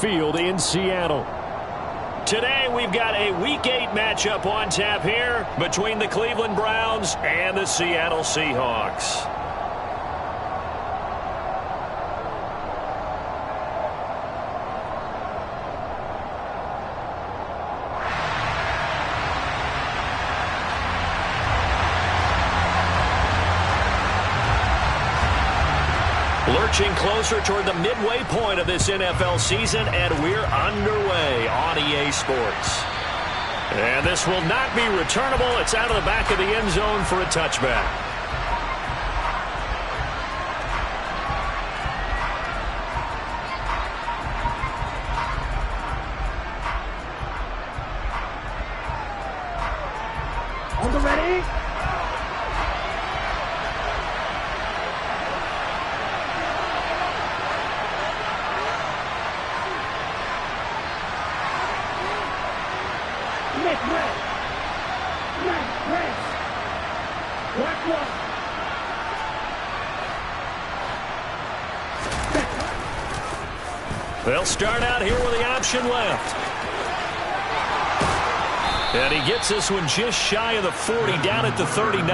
Field in Seattle. Today we've got a Week 8 matchup on tap here between the Cleveland Browns and the Seattle Seahawks. Lurching closer toward the midway point of this NFL season, and we're underway on EA Sports. And this will not be returnable. It's out of the back of the end zone for a touchback. On the ready? They'll start out here with the option left. And he gets this one just shy of the 40, down at the 39.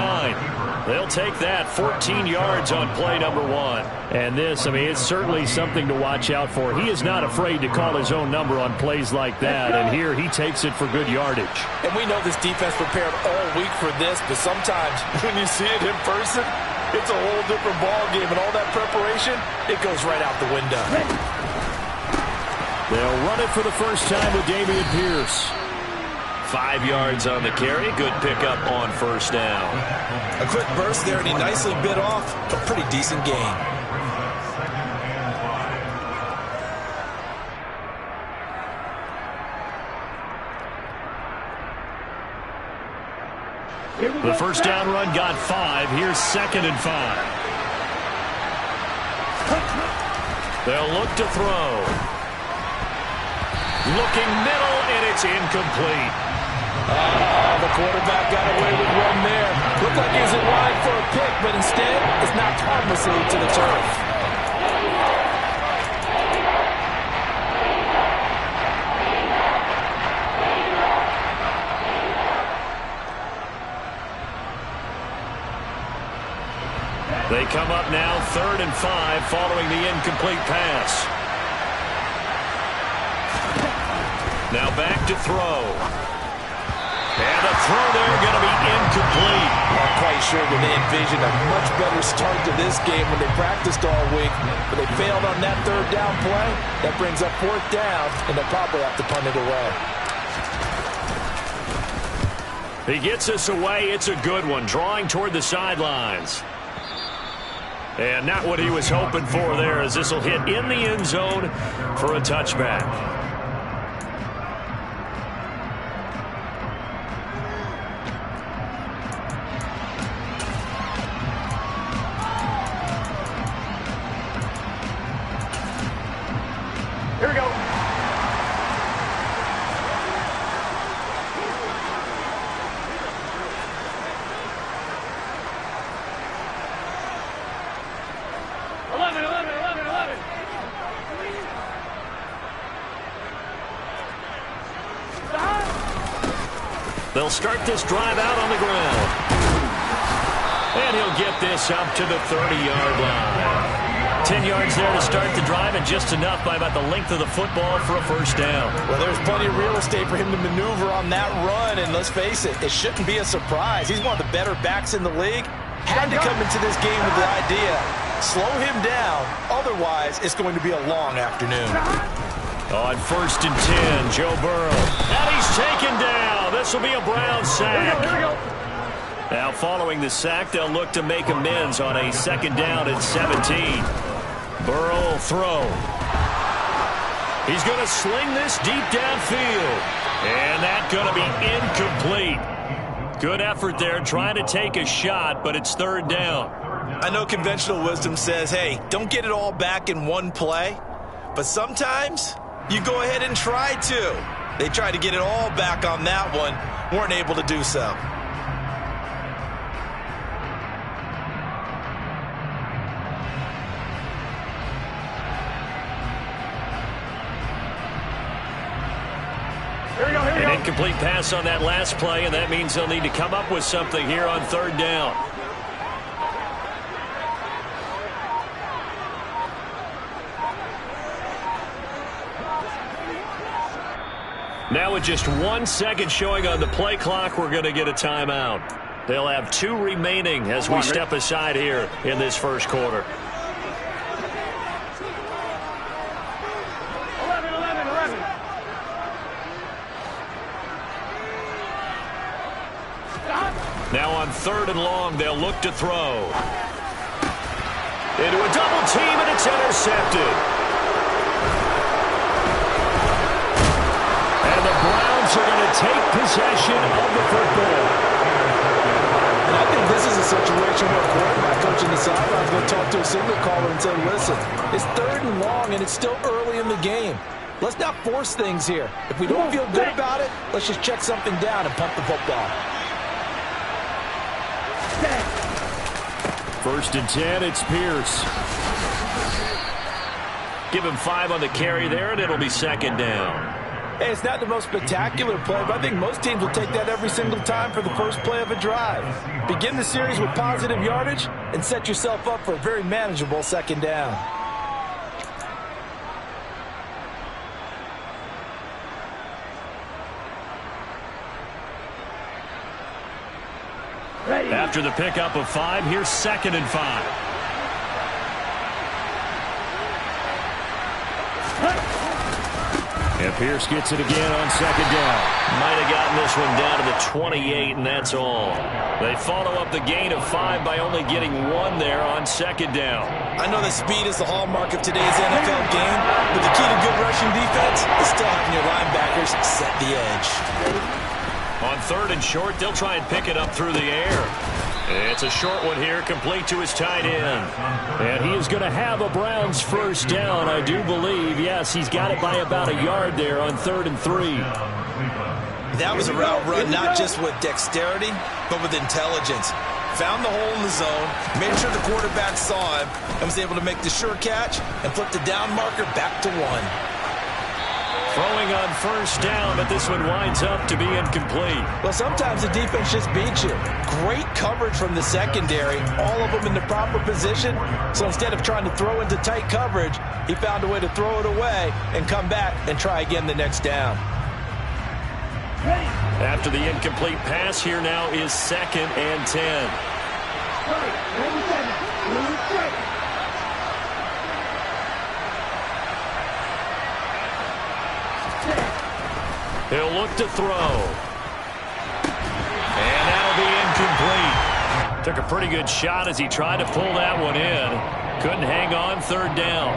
They'll take that 14 yards on play number 1. And this, I mean, it's certainly something to watch out for. He is not afraid to call his own number on plays like that. And here he takes it for good yardage. And we know this defense prepared all week for this, but sometimes when you see it in person, it's a whole different ball game. And all that preparation, it goes right out the window. They'll run it for the first time with Dameon Pierce. 5 yards on the carry. Good pickup on first down. A quick burst there, and he nicely bit off a pretty decent gain. The first down run got 5. Here's 2nd and 5. They'll look to throw. Looking middle, and it's incomplete. The quarterback got away with one there. Looked like he was in line for a pick, but instead, it's knocked harmlessly to the turf. They come up now 3rd and 5 following the incomplete pass. Now back to throw. And the throw there going to be incomplete. I'm quite sure that they envisioned a much better start to this game when they practiced all week, but they failed on that 3rd down play. That brings up 4th down, and they'll probably have to punt it away. He gets us away. It's a good one, drawing toward the sidelines. And not what he was hoping for there, as this will hit in the end zone for a touchback. Here we go. They'll start this drive out on the ground. And he'll get this up to the 30-yard line. 10 yards there to start the drive, and just enough by about the length of the football for a first down. Well, there's plenty of real estate for him to maneuver on that run, and let's face it, it shouldn't be a surprise. He's one of the better backs in the league. Had to come into this game with the idea, slow him down, otherwise it's going to be a long afternoon. On 1st and 10, Joe Burrow. And he's taken down. This will be a Brown sack. Here we go. Now following the sack, they'll look to make amends on a 2nd down and 17. Burrow will throw. He's going to sling this deep downfield. And that's going to be incomplete. Good effort there, trying to take a shot, but it's 3rd down. I know conventional wisdom says, hey, don't get it all back in one play. But sometimes you go ahead and try to. They tried to get it all back on that one, weren't able to do so. Incomplete pass on that last play, and that means they'll need to come up with something here on third down. Now with just 1 second showing on the play clock, we're going to get a timeout. They'll have 2 remaining as we step aside here in this first quarter. 11. Now on third and long, they'll look to throw. Into a double team, and it's intercepted. And the Browns are going to take possession of the football. And I think this is a situation where a quarterback coach in the sideline is going to talk to a signal caller and say, listen, it's third and long, and it's still early in the game. Let's not force things here. If we don't feel good about it, let's just check something down and pump the football. First and 10, it's Pierce. Give him 5 on the carry there, and it'll be second down. Hey, it's not the most spectacular play, but I think most teams will take that every single time for the first play of a drive. Begin the series with positive yardage and set yourself up for a very manageable second down. After the pickup of 5, here's second and 5. And Pierce gets it again on second down. Might have gotten this one down to the 28, and that's all. They follow up the gain of 5 by only getting 1 there on second down. I know that speed is the hallmark of today's NFL game, but the key to good rushing defense is still having your linebackers set the edge. On third and short, they'll try and pick it up through the air. It's a short one here, complete to his tight end. And he is going to have a Browns first down, I do believe. Yes, he's got it by about a yard there on 3rd and 3. That was a route run not just with dexterity, but with intelligence. Found the hole in the zone, made sure the quarterback saw him, and was able to make the sure catch and flip the down marker back to 1. Throwing on first down, but this one winds up to be incomplete. Well, sometimes the defense just beats you. Great coverage from the secondary, all of them in the proper position. So instead of trying to throw into tight coverage, he found a way to throw it away and come back and try again the next down. After the incomplete pass, here now is second and 10. He'll look to throw. And that'll be incomplete. Took a pretty good shot as he tried to pull that one in. Couldn't hang on third down.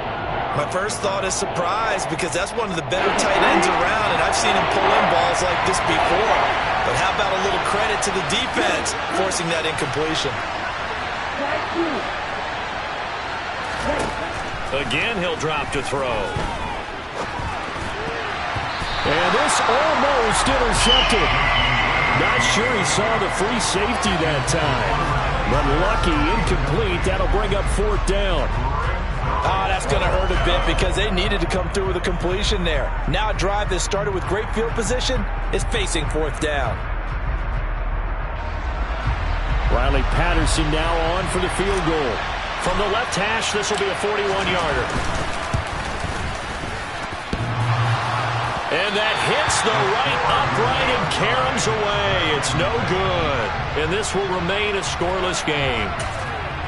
My first thought is surprise, because that's one of the better tight ends around, and I've seen him pull in balls like this before. But how about a little credit to the defense forcing that incompletion? Again, he'll drop to throw. And this almost intercepted. Not sure he saw the free safety that time. But lucky, incomplete. That'll bring up 4th down. Oh, that's going to hurt a bit because they needed to come through with a completion there. Now a drive that started with great field position is facing 4th down. Riley Patterson now on for the field goal. From the left hash, this will be a 41-yarder. And that hits the right upright and caroms away. It's no good. And this will remain a scoreless game.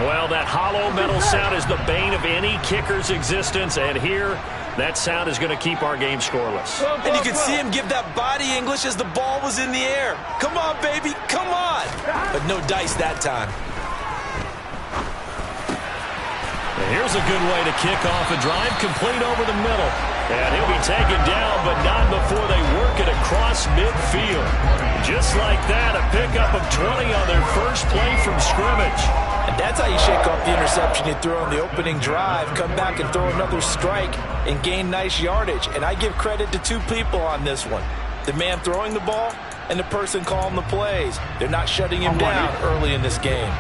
Well, that hollow metal sound is the bane of any kicker's existence. And here, that sound is going to keep our game scoreless. And you can see him give that body English as the ball was in the air. Come on, baby, come on. But no dice that time. And here's a good way to kick off a drive, complete over the middle. And he'll be taken down, but not before they work it across midfield. Just like that, a pickup of 20 on their first play from scrimmage. And that's how you shake off the interception you threw on the opening drive, come back and throw another strike and gain nice yardage. And I give credit to 2 people on this one. The man throwing the ball and the person calling the plays. They're not shutting him down early in this game.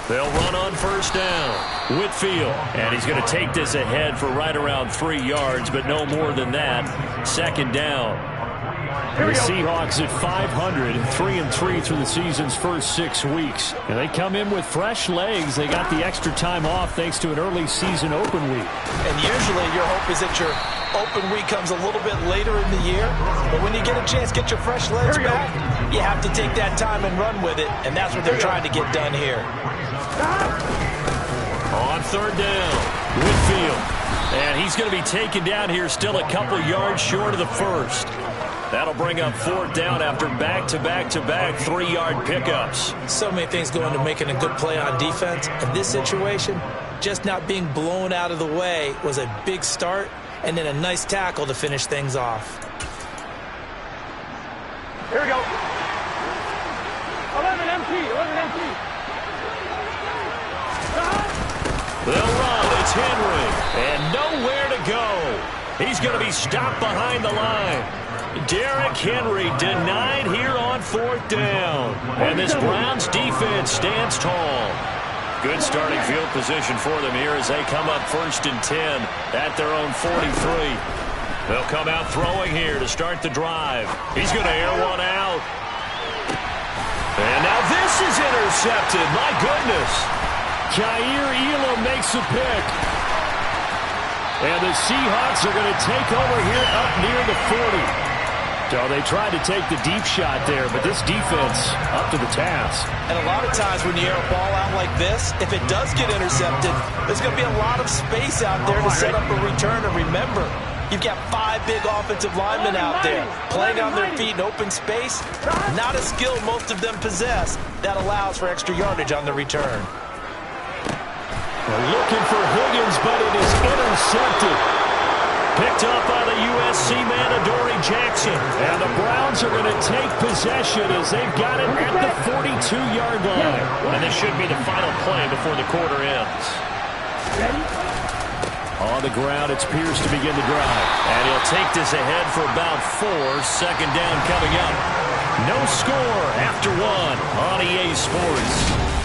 They'll run on first down. Whitfield. And he's going to take this ahead for right around 3 yards, but no more than that. Second down. The Seahawks at 500, 3-3 through the season's first 6 weeks. And they come in with fresh legs. They got the extra time off thanks to an early season open week. And usually your hope is that your open week comes a little bit later in the year. But when you get a chance to get your fresh legs back, you have to take that time and run with it. And that's what they're trying to get done here. On third down, Whitfield. And he's going to be taken down here still a couple yards short of the first. That'll bring up fourth down after back-to-back-to-back 3-yard pickups. So many things go into making a good play on defense. In this situation, just not being blown out of the way was a big start, and then a nice tackle to finish things off. Here we go. 11 empty. They'll run. It's Henry. And nowhere to go. He's going to be stopped behind the line. Derrick Henry denied here on fourth down. And this Browns defense stands tall. Good starting field position for them here as they come up 1st and 10 at their own 43. They'll come out throwing here to start the drive. He's going to air one out. And now this is intercepted. My goodness. Jair Elam makes a pick. And the Seahawks are going to take over here up near the 40. So they tried to take the deep shot there, but this defense up to the task. And a lot of times when you air a ball out like this, if it does get intercepted, there's going to be a lot of space out there to set up a return. And remember, you've got 5 big offensive linemen out there playing on their feet in open space. Not a skill most of them possess that allows for extra yardage on the return. They're looking for Higgins, but it is intercepted. Picked up by the USC man, Adoree Jackson. And the Browns are going to take possession as they've got it at the 42-yard line. And this should be the final play before the quarter ends. On the ground, it's Pierce to begin the drive. And he'll take this ahead for about 4. Second down coming up. No score after 1 on EA Sports.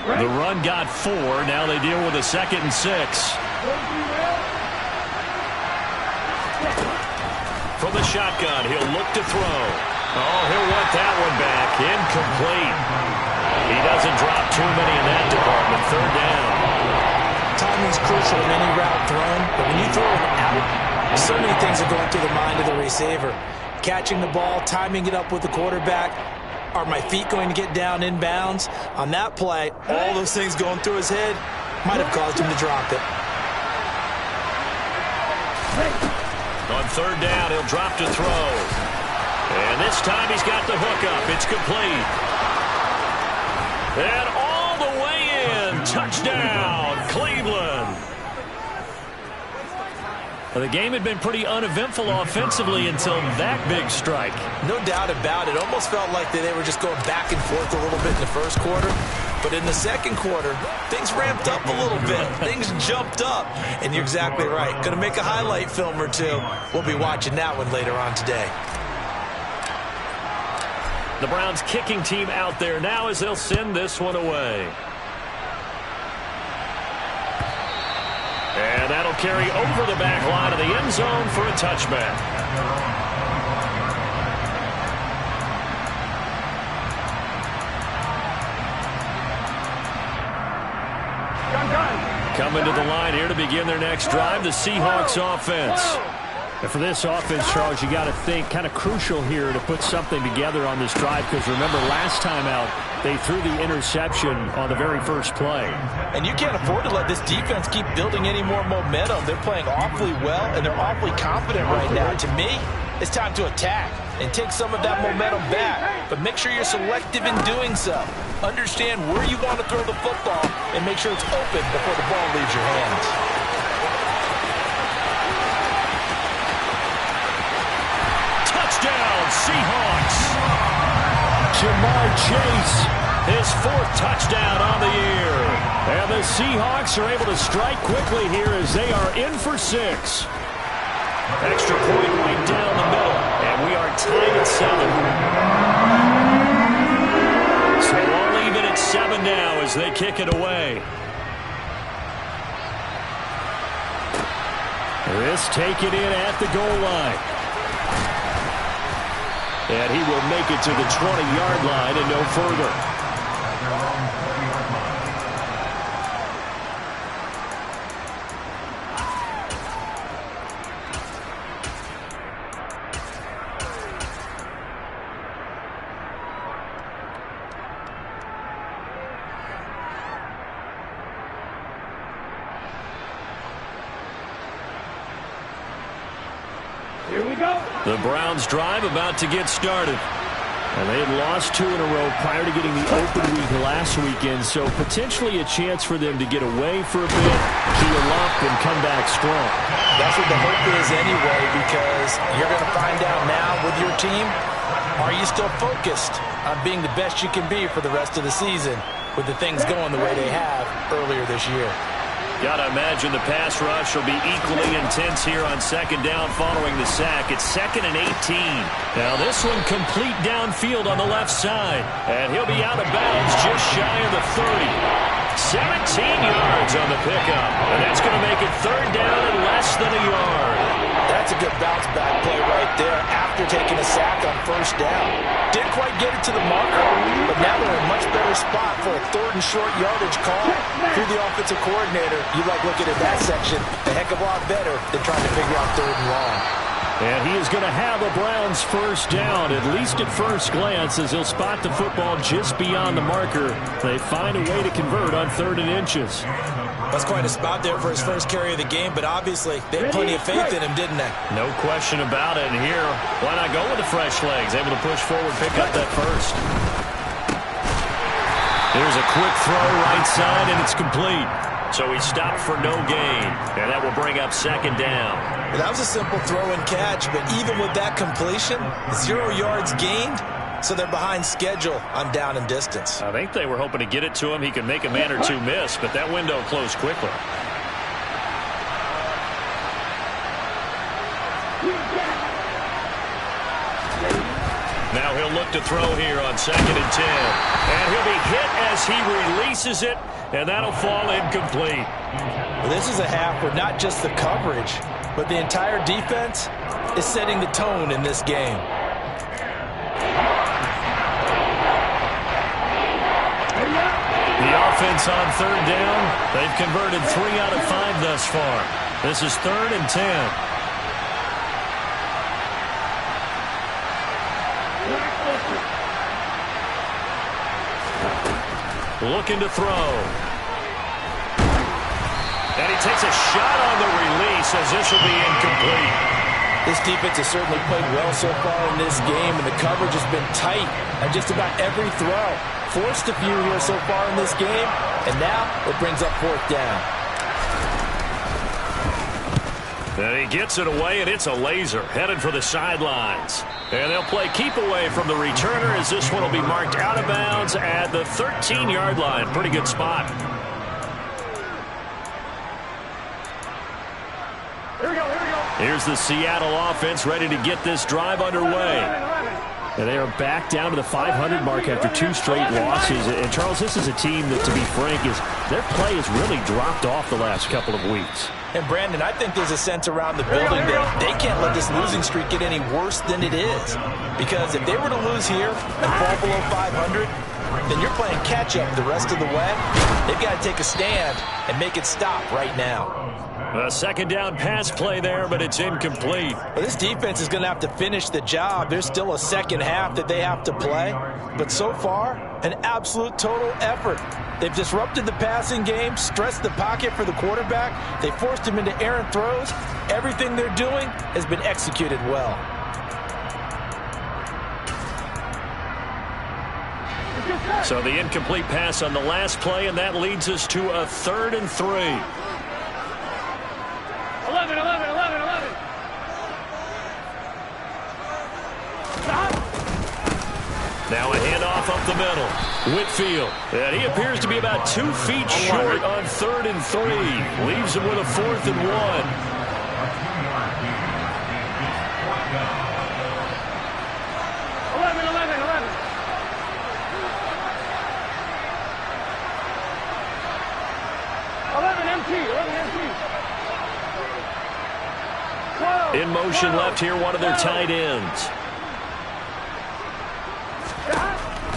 The run got 4. Now they deal with a 2nd and 6. From the shotgun, he'll look to throw. Oh, he'll want that one back. Incomplete. He doesn't drop too many in that department. Third down. Timing's crucial in any route thrown, but when you throw it out, so many things are going through the mind of the receiver. Catching the ball, timing it up with the quarterback. Are my feet going to get down in bounds? On that play, all those things going through his head might have caused him to drop it. On third down, he'll drop to throw. And this time he's got the hook up. It's complete. And all the way in. Touchdown, Cleveland. Well, the game had been pretty uneventful offensively until that big strike. No doubt about it. Almost felt like they were just going back and forth a little bit in the first quarter. But in the second quarter, things ramped up a little bit. Things jumped up. And you're exactly right. Going to make a highlight film or two. We'll be watching that one later on today. The Browns kicking team out there now as they'll send this one away. And that'll carry over the back line of the end zone for a touchback. Coming to the line here to begin their next drive, the Seahawks offense. And for this offense, Charles, you got to think kind of crucial here to put something together on this drive because remember last time out they threw the interception on the very first play. And you can't afford to let this defense keep building any more momentum. They're playing awfully well and they're awfully confident right now. To me, it's time to attack and take some of that momentum back. But make sure you're selective in doing so. Understand where you want to throw the football and make sure it's open before the ball leaves your hands. Touchdown, Seahawks. Jamar Chase his 4th touchdown on the year. And the Seahawks are able to strike quickly here as they are in for 6. Extra point right down the middle, and we are tied at 7. So all even at 7 now as they kick it away. This taken in at the goal line. And he will make it to the 20-yard line and no further. Here we go. The Browns drive about to get started. And they had lost 2 in a row prior to getting the open week last weekend, so potentially a chance for them to get away for a bit, heal up, and come back strong. That's what the hope is anyway, because you're going to find out now with your team, are you still focused on being the best you can be for the rest of the season with the things going the way they have earlier this year? Gotta imagine the pass rush will be equally intense here on 2nd down following the sack. It's 2nd and 18. Now this one complete downfield on the left side. And he'll be out of bounds just shy of the 30. 17 yards on the pickup. And that's going to make it 3rd down and less than a yard. That's a good bounce back play right there after taking a sack on 1st down. Didn't quite get it to the marker, but now they're in a much better spot for a 3rd and short yardage call through the offensive coordinator. You like looking at that section a heck of a lot better than trying to figure out 3rd and long. And he is going to have a Browns 1st down, at least at first glance, as he'll spot the football just beyond the marker. They find a way to convert on 3rd and inches. That's quite a spot there for his first carry of the game, but obviously they had plenty of faith in him, didn't they? No question about it. And here, why not go with the fresh legs? Able to push forward, pick up that first. Here's a quick throw right side, and it's complete. So he stopped for no gain, and that will bring up 2nd down. Well, that was a simple throw and catch, but even with that completion, 0 yards gained, so they're behind schedule on down and distance. I think they were hoping to get it to him. He could make a man or 2 miss, but that window closed quickly. Now he'll look to throw here on 2nd and 10. And he'll be hit as he releases it, and that'll fall incomplete. Well, this is a half where not just the coverage, but the entire defense is setting the tone in this game. The offense on 3rd down, they've converted 3 out of 5 thus far. This is 3rd and 10. Looking to throw. And he takes a shot on the release as this will be incomplete. This defense has certainly played well so far in this game, and the coverage has been tight on just about every throw. Forced a few here so far in this game, and now it brings up 4th down. And he gets it away, and it's a laser headed for the sidelines. And they'll play keep away from the returner as this one will be marked out of bounds at the 13-yard line. Pretty good spot. Here we go, here we go. Here's the Seattle offense ready to get this drive underway. And they are back down to the 500 mark after 2 straight losses. And, Charles, this is a team that, to be frank, their play has really dropped off the last couple of weeks. And, Brandon, I think there's a sense around the building that they can't let this losing streak get any worse than it is. Because if they were to lose here and fall below 500, then you're playing catch-up the rest of the way. They've got to take a stand and make it stop right now. A 2nd down pass play there, but it's incomplete. Well, this defense is going to have to finish the job. There's still a second half that they have to play. But so far, an absolute total effort. They've disrupted the passing game, stressed the pocket for the quarterback. They forced him into errant throws. Everything they're doing has been executed well. So the incomplete pass on the last play, and that leads us to a 3rd and 3. 11. Now a handoff off up the middle. Whitfield. And he appears to be about 2 feet short on 3rd and 3. Leaves him with a 4th and 1. 11 MT. In motion left here, one of their tight ends.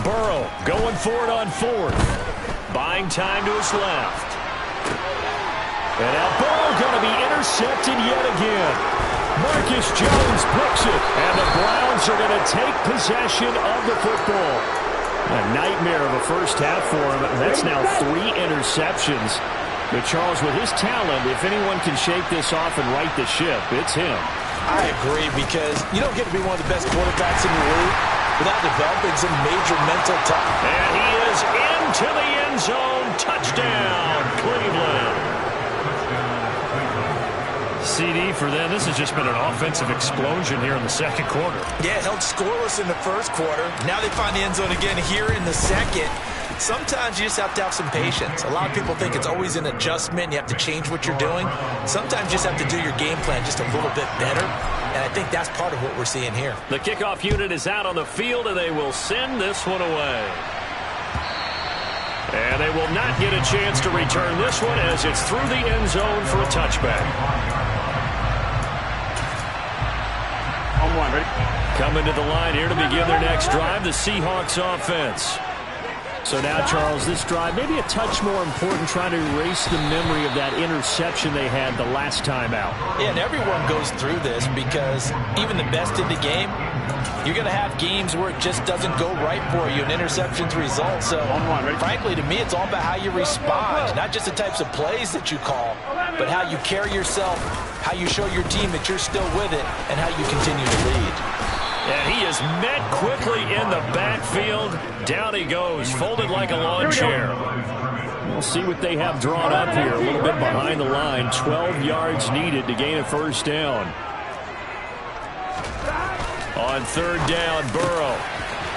Burrow going for it on 4th. Buying time to his left. And now Burrow going to be intercepted yet again. Marcus Jones picks it. And the Browns are going to take possession of the football. A nightmare of a first half for him. That's now 3 interceptions. But Charles, with his talent, if anyone can shake this off and right the ship, it's him. I agree, because you don't get to be one of the best quarterbacks in the league without developing some major mental toughness. And he is into the end zone. Touchdown, Cleveland. CD for them. This has just been an offensive explosion here in the second quarter. Yeah, held scoreless in the first quarter. Now they find the end zone again here in the second. Sometimes you just have to have some patience. A lot of people think it's always an adjustment. You have to change what you're doing. Sometimes you just have to do your game plan just a little bit better. And I think that's part of what we're seeing here. The kickoff unit is out on the field, and they will send this one away. And they will not get a chance to return this one as it's through the end zone for a touchback. On 1, ready? Coming to the line here to begin their next drive, the Seahawks offense. So now, Charles, this drive maybe a touch more important, trying to erase the memory of that interception they had the last time out. Yeah, and everyone goes through this, because even the best in the game, you're going to have games where it just doesn't go right for you, and interceptions result. So, frankly, to me, it's all about how you respond, not just the types of plays that you call, but how you carry yourself, how you show your team that you're still with it, and how you continue to lead. And he is met quickly in the backfield. Down he goes, folded like a lawn chair. We'll see what they have drawn up here. A little bit behind the line. 12 yards needed to gain a first down. On 3rd down, Burrow.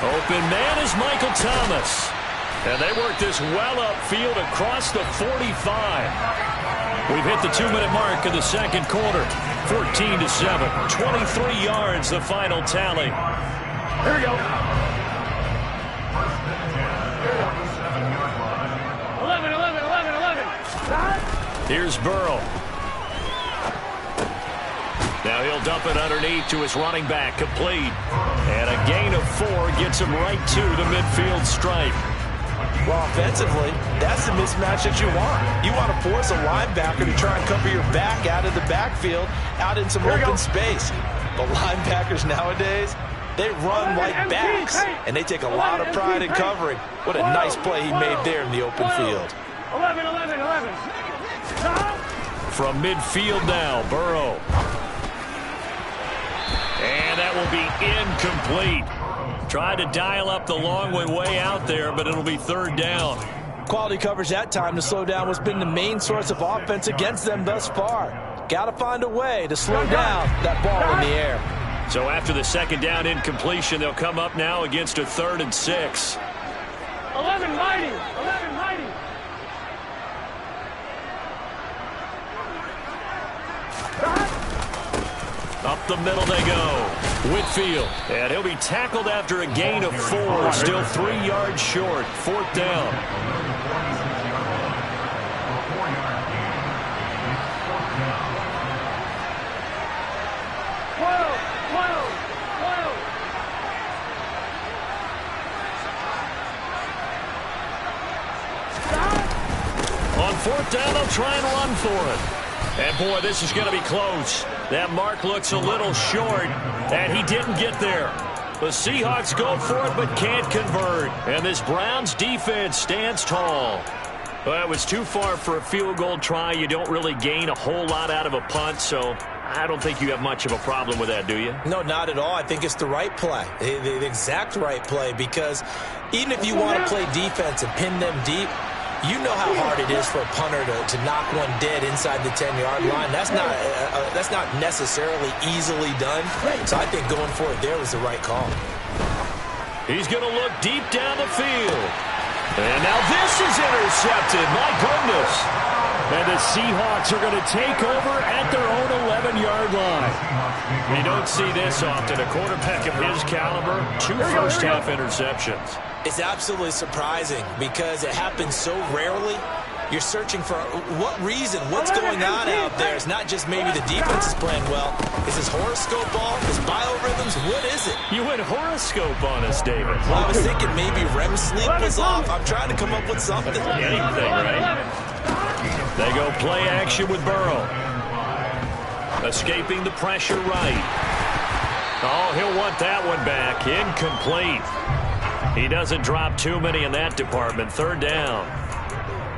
Open man is Michael Thomas. And they work this well upfield across the 45. We've hit the 2-minute mark of the second quarter. 14-7. 23 yards, the final tally. Here we go. 11. Here's Burrow. Now he'll dump it underneath to his running back, complete. And a gain of 4 gets him right to the midfield stripe. Well, offensively, that's the mismatch that you want. You want to force a linebacker to try and cover your back out of the backfield, out in some open space. But linebackers nowadays, they run like backs, and they take a lot of pride in covering. What a nice play he made there in the open field. 11. From midfield now, Burrow. And that will be incomplete. Tried to dial up the long way out there, but it'll be 3rd down. Quality coverage that time to slow down what's been the main source of offense against them thus far. Got to find a way to slow down that ball in the air. So after the 2nd down incompletion, they'll come up now against a 3rd and 6. 11 mighty. Up the middle they go. Whitfield. And he'll be tackled after a gain of 4. Still 3 yards short. 4th down. On 4th down, they'll try and run for it. And, boy, this is going to be close. That mark looks a little short, and he didn't get there. The Seahawks go for it but can't convert. And this Browns defense stands tall. Well, it was too far for a field goal try. You don't really gain a whole lot out of a punt, so I don't think you have much of a problem with that, do you? No, not at all. I think it's the right play, the exact right play, because even if you want to play defense and pin them deep, you know how hard it is for a punter to knock one dead inside the 10-yard line. That's not necessarily easily done. So I think going for it there was the right call. He's going to look deep down the field. And now this is intercepted. My goodness. And the Seahawks are going to take over at their own 11-yard line. You don't see this often. A quarterback of his caliber, 2 first-half interceptions. It's absolutely surprising because it happens so rarely. You're searching for what reason, what's going on out there. It's not just maybe the defense is playing well. Is this horoscope off? Is biorhythms? What is it? You went horoscope on us, David. Well, I was thinking maybe REM sleep was off. I'm trying to come up with something. Anything, right? They go play action with Burrow. Escaping the pressure right. Oh, he'll want that one back. Incomplete. He doesn't drop too many in that department. 3rd down.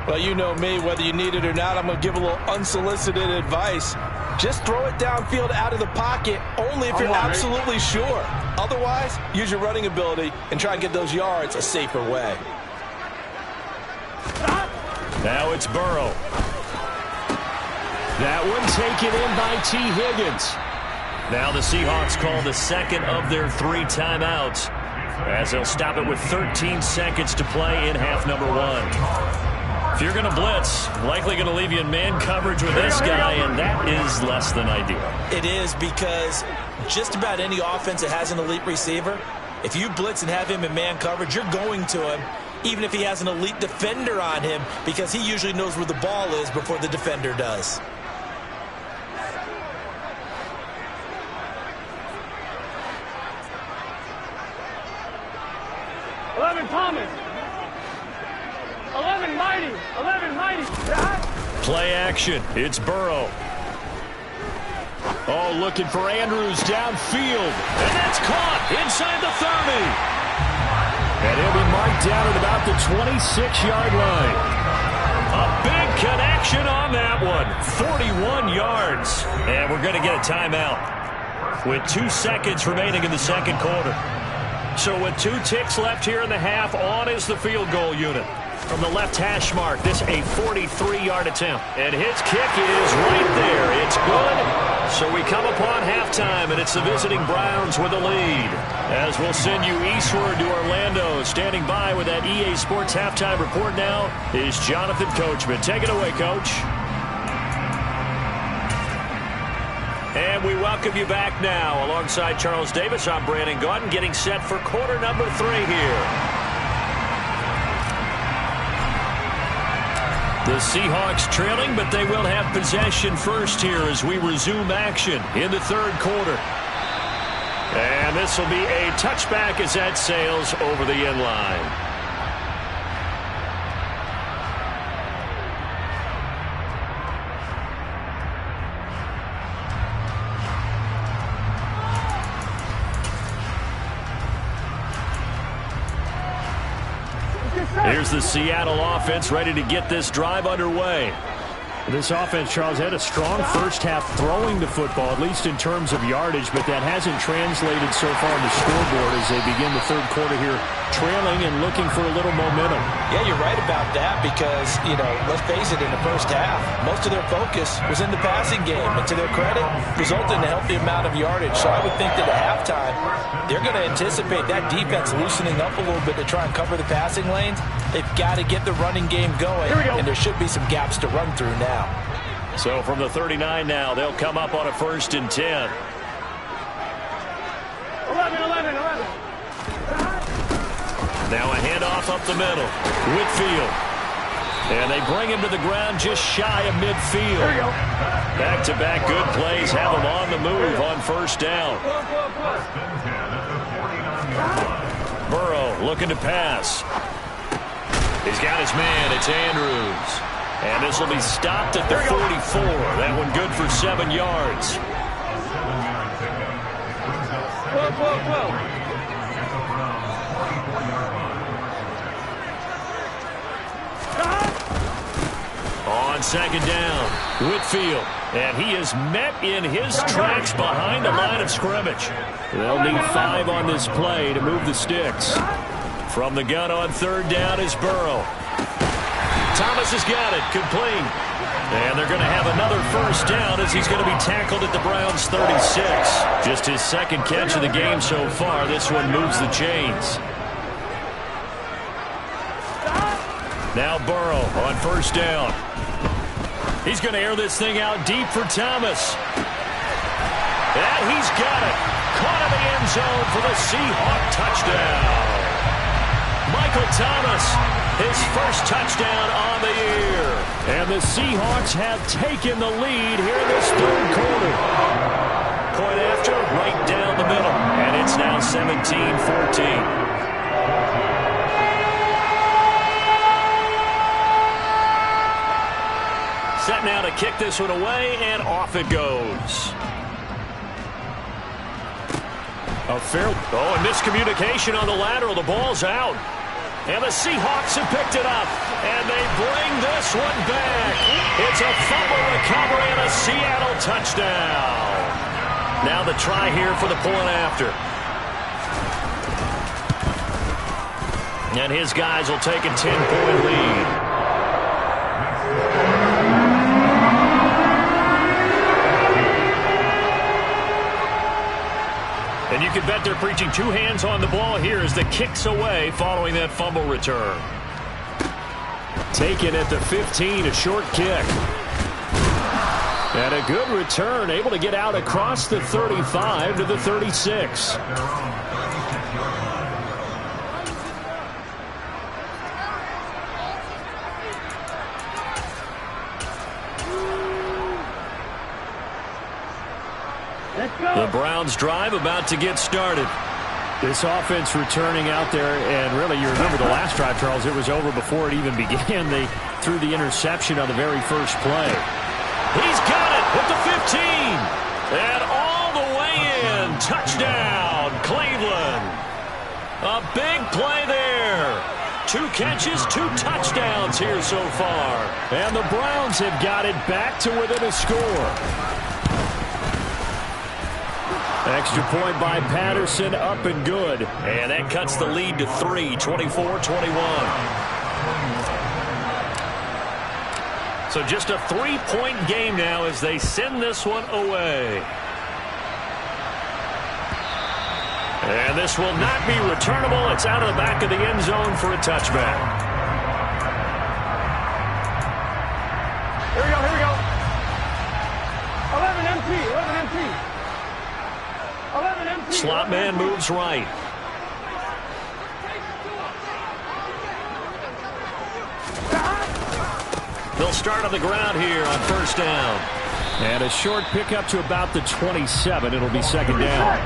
Well, you know me, whether you need it or not, I'm going to give a little unsolicited advice. Just throw it downfield out of the pocket, only if you're absolutely sure. Otherwise, use your running ability and try and get those yards a safer way. Now it's Burrow. That one taken in by T. Higgins. Now the Seahawks call the second of their 3 timeouts, as they'll stop it with 13 seconds to play in half number 1. If you're going to blitz, likely going to leave you in man coverage with this guy, and that is less than ideal. It is, because just about any offense that has an elite receiver, if you blitz and have him in man coverage, you're going to him, even if he has an elite defender on him, because he usually knows where the ball is before the defender does. Thomas. 11 mighty. 11 mighty. Play action. It's Burrow. Oh, looking for Andrews downfield. And that's caught inside the 30. And he'll be marked down at about the 26-yard line. A big connection on that one. 41 yards. And we're going to get a timeout with 2 seconds remaining in the second quarter. So with 2 ticks left here in the half, on is the field goal unit. From the left hash mark, this a 43-yard attempt. And his kick is right there. It's good. So we come upon halftime, and it's the visiting Browns with the lead. As we'll send you eastward to Orlando. Standing by with that EA Sports halftime report now is Jonathan Coachman. Take it away, Coach. And we welcome you back now. Alongside Charles Davis, I'm Brandon Gaudin, getting set for quarter number 3 here. The Seahawks trailing, but they will have possession first here as we resume action in the third quarter. And this will be a touchback as that sails over the end line. Here's the Seattle offense ready to get this drive underway. This offense, Charles, had a strong first half throwing the football, at least in terms of yardage, but that hasn't translated so far on the scoreboard as they begin the third quarter here, trailing and looking for a little momentum. Yeah, you're right about that because, you know, let's face it, in the first half, most of their focus was in the passing game, and to their credit, resulted in a healthy amount of yardage. So I would think that at halftime, they're going to anticipate that defense loosening up a little bit to try and cover the passing lanes. They've got to get the running game going, and there should be some gaps to run through now. So from the 39 now, they'll come up on a 1st and 10. 11. Now a handoff up the middle. Whitfield. And they bring him to the ground just shy of midfield. Back-to-back good plays have him on the move on 1st down. Burrow looking to pass. He's got his man. It's Andrews. And this will be stopped at the 44. That one good for 7 yards. On 2nd down, Whitfield. And he is met in his tracks behind the line of scrimmage. They'll need 5 on this play to move the sticks. From the gun on 3rd down is Burrow. Thomas has got it, complete. And they're going to have another 1st down as he's going to be tackled at the Browns' 36. Just his 2nd catch of the game so far. This one moves the chains. Now Burrow on first down. He's going to air this thing out deep for Thomas. And he's got it. Caught in the end zone for the Seahawk touchdown. Michael Thomas, his first touchdown on the year. And the Seahawks have taken the lead here in this third quarter. Point after, right down the middle. And it's now 17-14. Set now to kick this one away, and off it goes. And miscommunication on the lateral. The ball's out. And the Seahawks have picked it up. And they bring this one back. It's a fumble recovery and a Seattle touchdown. Now the try here for the point after. And his guys will take a 10-point lead. And you can bet they're preaching two hands on the ball here as the kick's away following that fumble return. Taken at the 15, a short kick. And a good return, able to get out across the 35 to the 36. The Browns drive about to get started. This offense returning out there, and really you remember the last drive, Charles, it was over before it even began. They threw the interception on the very first play. He's got it with the 15. And all the way in. Touchdown, Cleveland. A big play there. 2 catches, 2 touchdowns here so far. And the Browns have got it back to within a score. Extra point by Patterson, up and good. And that cuts the lead to 3, 24-21. So just a 3-point game now as they send this one away. And this will not be returnable. It's out of the back of the end zone for a touchback. Here we go, here we go. 11 MT, 11 MT. 11 MT. Slot man moves right. They'll start on the ground here on first down. And a short pickup to about the 27. It'll be second down.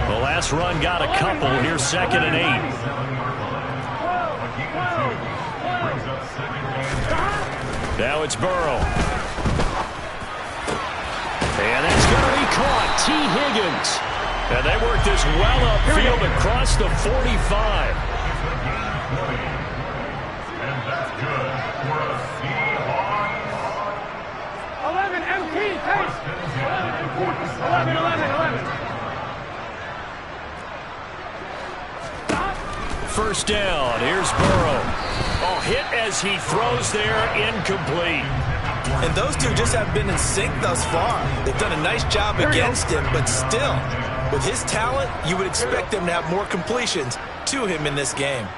The last run got a couple. Here's second and 8. Now it's Burrow. And that's going to be caught. T. Higgins. And they work this well upfield across the 45. And that's good for a Seahawks. 11 MT, pace. 11, 11. First down. Here's Burrow. Oh, hit as he throws there, incomplete. And those two just have been in sync thus far. They've done a nice job against him, but still, with his talent, you would expect them to have more completions to him in this game.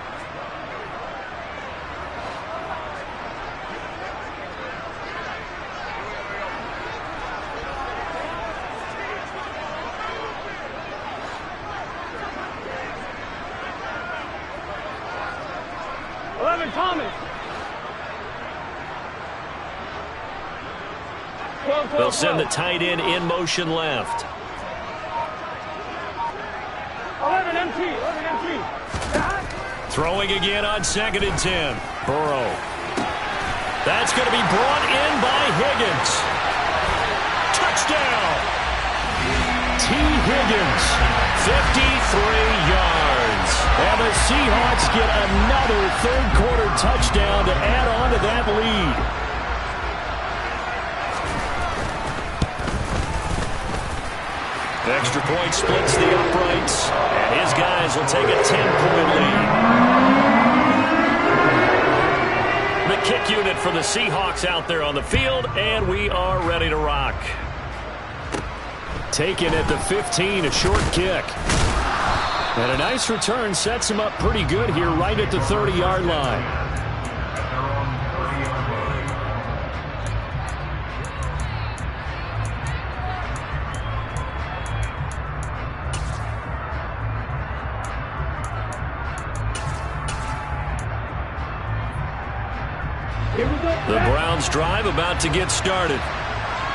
Thomas. They'll send the tight end in motion left. 11 MT, 11 MT. Throwing again on second and 10. Burrow. That's going to be brought in by Higgins. Touchdown. T. Higgins, 53 yards. And the Seahawks get another third-quarter touchdown to add on to that lead. Extra point splits the uprights, and his guys will take a 10-point lead. The kick unit for the Seahawks out there on the field, and we are ready to rock. Taken at the 15, a short kick. And a nice return sets him up pretty good here right at the 30-yard line. The Browns drive about to get started.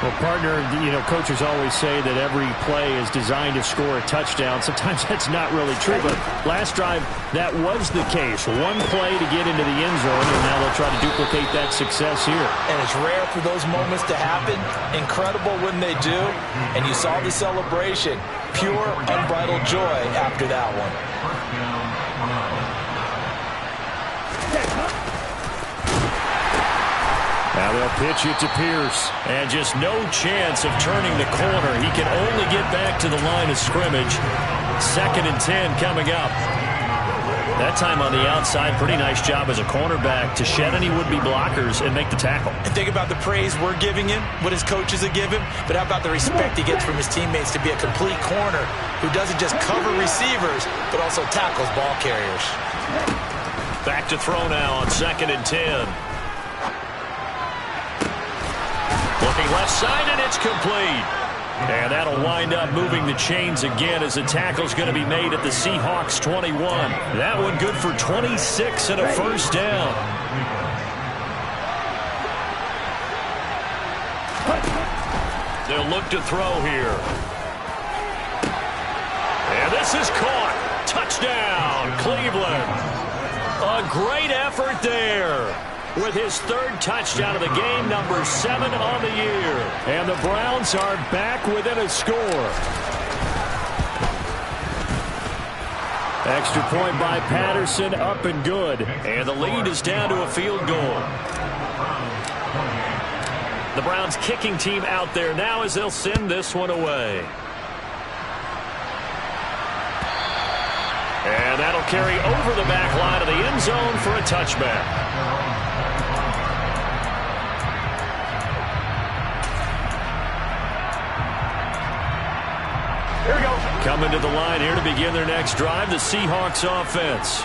Well, partner, coaches always say that every play is designed to score a touchdown. Sometimes that's not really true, but last drive, that was the case. One play to get into the end zone, and now they'll try to duplicate that success here. And it's rare for those moments to happen. Incredible when they do. And you saw the celebration. Pure, unbridled joy after that one. Now they'll pitch it to Pierce. And just no chance of turning the corner. He can only get back to the line of scrimmage. 2nd and 10 coming up. That time on the outside, pretty nice job as a cornerback to shed any would-be blockers and make the tackle. And think about the praise we're giving him, what his coaches are giving, but how about the respect he gets from his teammates to be a complete corner who doesn't just cover receivers, but also tackles ball carriers. Back to throw now on 2nd and 10. Looking left side, and it's complete. And that'll wind up moving the chains again as the tackle's going to be made at the Seahawks 21. That one good for 26 and a first down. They'll look to throw here. And this is caught. Touchdown, Cleveland. A great effort there. With his 3rd touchdown of the game, number 7 on the year. And the Browns are back within a score. Extra point by Patterson, up and good. And the lead is down to a field goal. The Browns kicking team out there now as they'll send this one away. And that'll carry over the back line of the end zone for a touchback. Coming to the line here to begin their next drive, the Seahawks offense.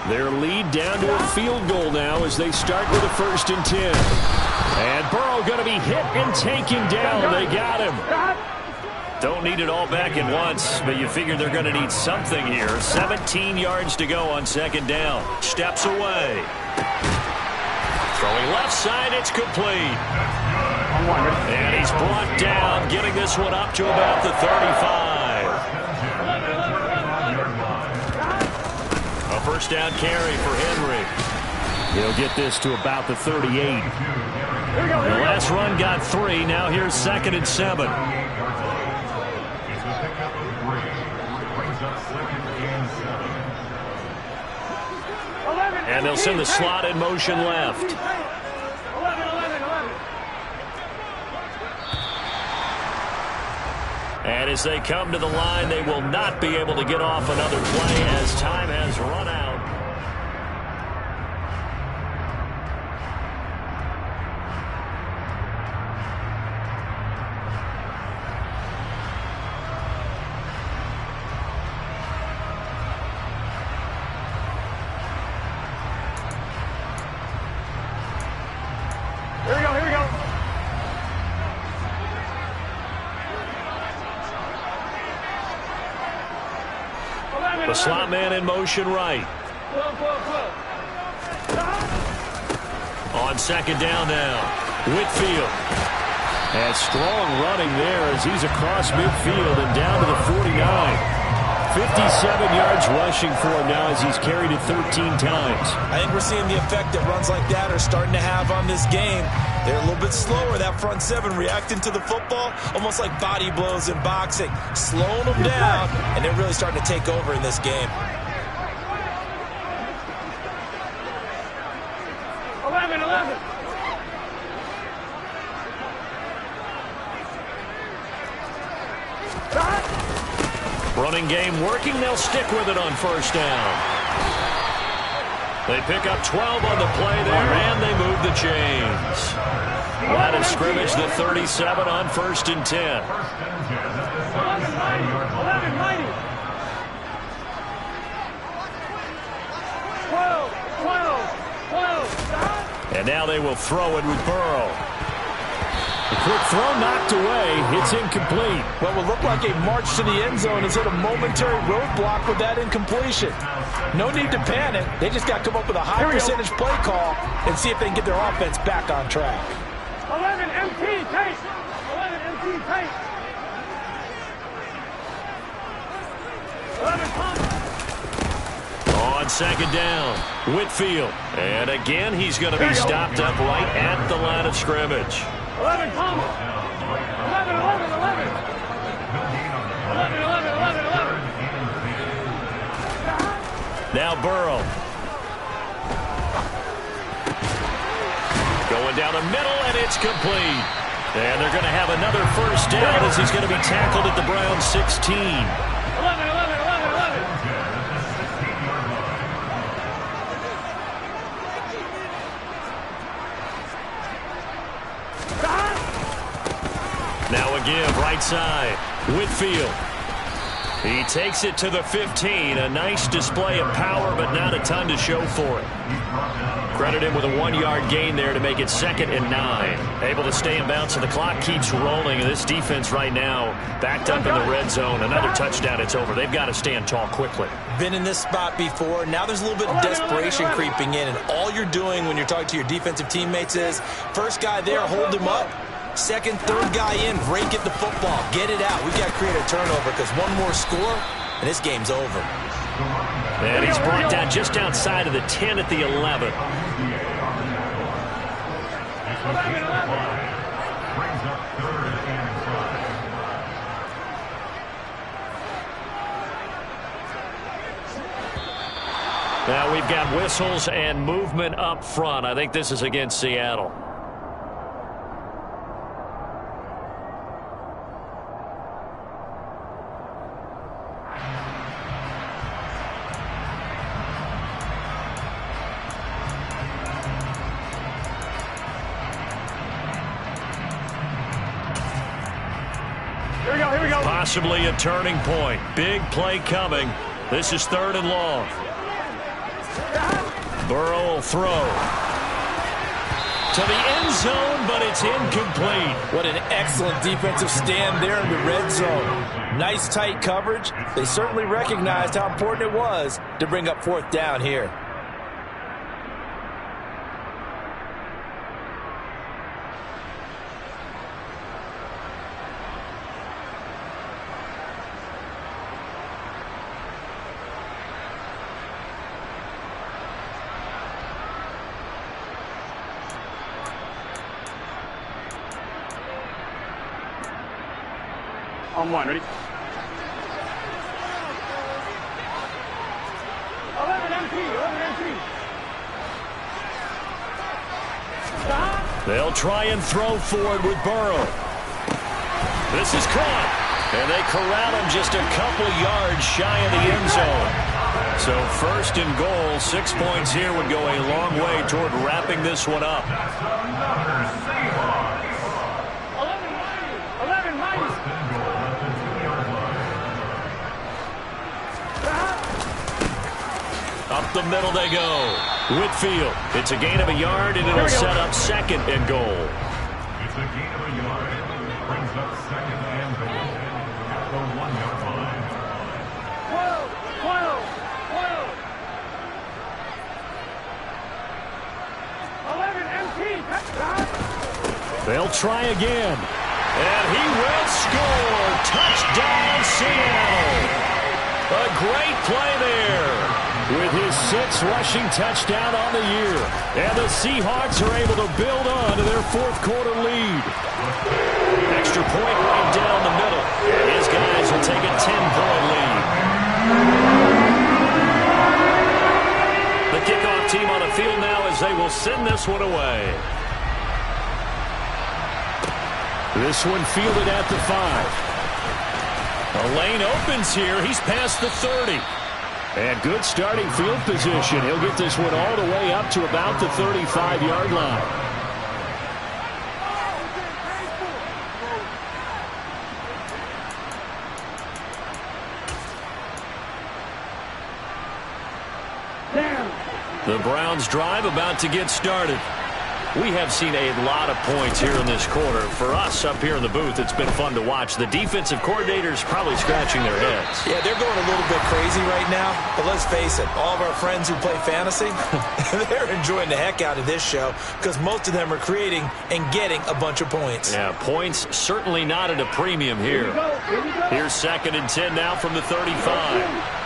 Their lead down to a field goal now as they start with a 1st and 10. And Burrow going to be hit and taken down. They got him. Don't need it all back at once, but you figure they're going to need something here. 17 yards to go on 2nd down. Steps away. Throwing left side, it's complete. And he's brought down, getting this one up to about the 35. A first down carry for Henry. He'll get this to about the 38. The last run got 3. Now here's 2nd and 7. And they'll send the slot in motion left. And as they come to the line, they will not be able to get off another play as time has run out. Here we go. The slot man in motion right. On 2nd down now, Whitfield. And strong running there as he's across midfield and down to the 49. 57 yards rushing for him now as he's carried it 13 times. I think we're seeing the effect that runs like that are starting to have on this game. They're a little bit slower, that front 7, reacting to the football, almost like body blows in boxing, slowing them down, and they're really starting to take over in this game. 11. Running game working. They'll stick with it on 1st down. They pick up 12 on the play there, and they move the chains. Line of scrimmage, the 37 on 1st and 10. 12. And now they will throw it with Burrow. A quick throw knocked away. It's incomplete. What would look like a march to the end zone is hit a momentary roadblock with that incompletion. No need to panic. They just got to come up with a high percentage play call and see if they can get their offense back on track. 11 MT tight. 11 MT tight. 11 pump. On second down, Whitfield. And again, he's going to be stopped up right at the line of scrimmage. 11 pump. 11, 11, 11. 11, 11, 11, 11. Now Burrow. Going down the middle, and it's complete. And they're going to have another first down as he's going to be tackled at the Browns 16. 11, 11, 11, 11. Now again, right side, Whitfield. He takes it to the 15. A nice display of power, but not a ton to show for it. Credit him with a 1-yard gain there to make it 2nd and 9. Able to stay in bounds, and the clock keeps rolling. And this defense right now backed up in the red zone. Another touchdown, it's over. They've got to stand tall quickly. Been in this spot before. Now there's a little bit of desperation creeping in. And all you're doing when you're talking to your defensive teammates is, first guy there, hold him up. Second, third guy in, break it the football. Get it out. We've got to create a turnover because one more score, and this game's over. And he's brought down just outside of the 10 at the 11. Now we've got whistles and movement up front. I think this is against Seattle. Possibly a turning point. Big play coming. This is 3rd and long. Burrow will throw to the end zone, but it's incomplete. What an excellent defensive stand there in the red zone. Nice tight coverage. They certainly recognized how important it was to bring up 4th down here. On 1, ready? 11 MT, 11 MT. They'll try and throw forward with Burrow. This is caught. And they corral him just a couple yards shy of the end zone. So 1st and goal, 6 points here would go a long way toward wrapping this one up. 11 minus. Up the middle they go. Whitfield. It's a gain of a yard, and it'll set up 2nd and goal. It's a gain of a yard. Brings up 2nd and goal at the 1-yard line. 12, 12, 12. 11 MT. They'll try again. And he will score. Touchdown, Seattle. A great play there. With his 6th rushing touchdown on the year. And the Seahawks are able to build on to their 4th quarter lead. Extra point right down the middle. His guys will take a 10-point lead. The kickoff team on the field now as they will send this one away. This one fielded at the 5. A lane opens here. He's past the 30. And good starting field position. He'll get this one all the way up to about the 35-yard line. The Browns drive about to get started. We have seen a lot of points here in this quarter. For us up here in the booth, it's been fun to watch. The defensive coordinators probably scratching their heads. Yeah, they're going a little bit crazy right now. But let's face it, all of our friends who play fantasy, they're enjoying the heck out of this show because most of them are creating and getting a bunch of points. Yeah, points certainly not at a premium here. Here's 2nd and 10 now from the 35.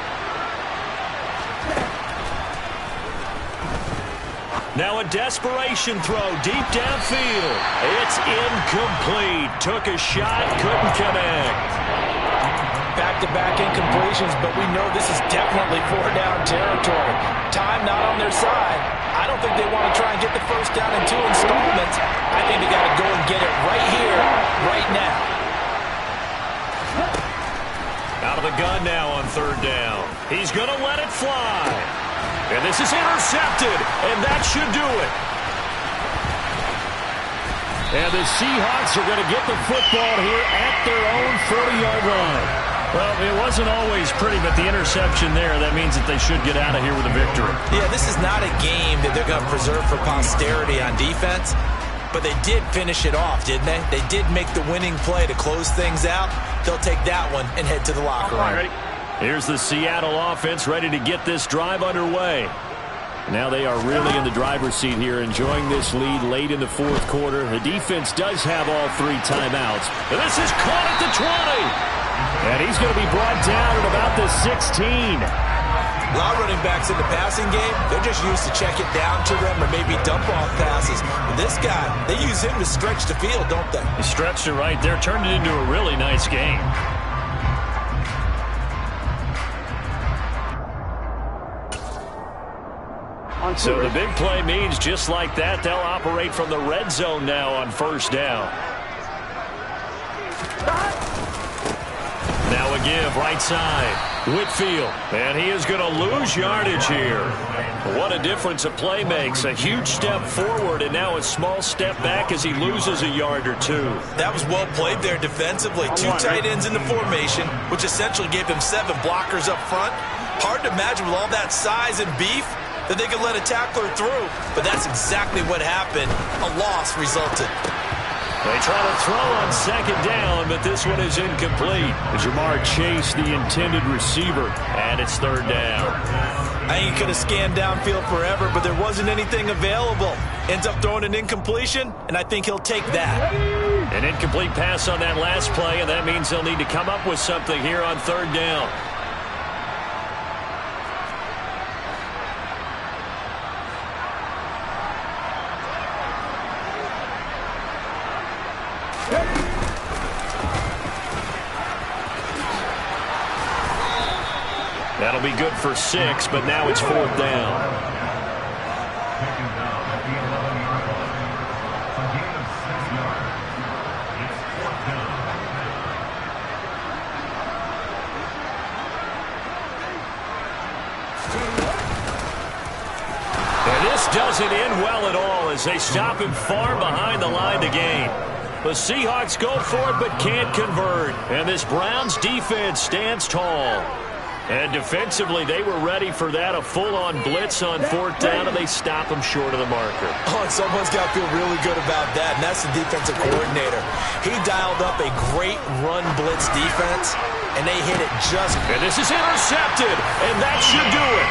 Now a desperation throw deep downfield. It's incomplete. Took a shot, couldn't connect. Back-to-back incompletions, but we know this is definitely 4-down territory. Time not on their side. I don't think they want to try and get the first down in 2 installments. I think they got to go and get it right here, right now. Out of the gun now on 3rd down. He's going to let it fly. And this is intercepted, and that should do it. And the Seahawks are going to get the football here at their own 40-yard line. Well, it wasn't always pretty, but the interception there, that means that they should get out of here with a victory. Yeah, this is not a game that they're going to preserve for posterity on defense, but they did finish it off, didn't they? They did make the winning play to close things out. They'll take that one and head to the locker room. Here's the Seattle offense ready to get this drive underway. Now they are really in the driver's seat here, enjoying this lead late in the 4th quarter. The defense does have all 3 timeouts. And this is caught at the 20. And he's going to be brought down at about the 16. A lot of running backs in the passing game, they're just used to check it down to them or maybe dump off passes. But this guy, they use him to stretch the field, don't they? He stretched it right there, turned it into a really nice game. So the big play means just like that, they'll operate from the red zone now on 1st down. Now a give, right side. Whitfield, and he is going to lose yardage here. What a difference a play makes. A huge step forward and now a small step back as he loses a yard or 2. That was well played there defensively. 2 tight ends in the formation, which essentially gave them 7 blockers up front. Hard to imagine with all that size and beef that they could let a tackler through. But that's exactly what happened. A loss resulted. They try to throw on 2nd down, but this one is incomplete. Jamar Chase, the intended receiver. And it's 3rd down. I think he could have scanned downfield forever, but there wasn't anything available. Ends up throwing an incompletion, and I think he'll take that. An incomplete pass on that last play, and that means they'll need to come up with something here on 3rd down. That'll be good for 6, but now it's 4th down. 2nd down at the 11-yard line. A gain of 6 yards. It's 4th down. And this doesn't end well at all as they stop him far behind the line to gain. The Seahawks go for it but can't convert. And this Browns defense stands tall. And defensively, they were ready for that, a full-on blitz on 4th down, and they stop him short of the marker. Oh, and someone's got to feel really good about that, and that's the defensive coordinator. He dialed up a great run blitz defense, and they hit it just. And this is intercepted, and that should do it.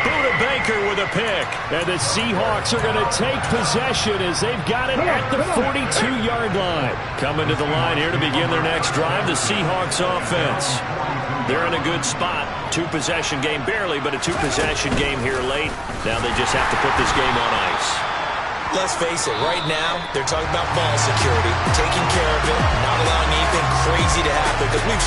Buda Baker with a pick. And the Seahawks are going to take possession as they've got it at the 42-yard line. Coming to the line here to begin their next drive, the Seahawks offense. They're in a good spot. 2-possession game, barely, but a 2-possession game here late. Now they just have to put this game on ice. Let's face it, right now, they're talking about ball security, taking care of it, not allowing anything crazy to happen, because we've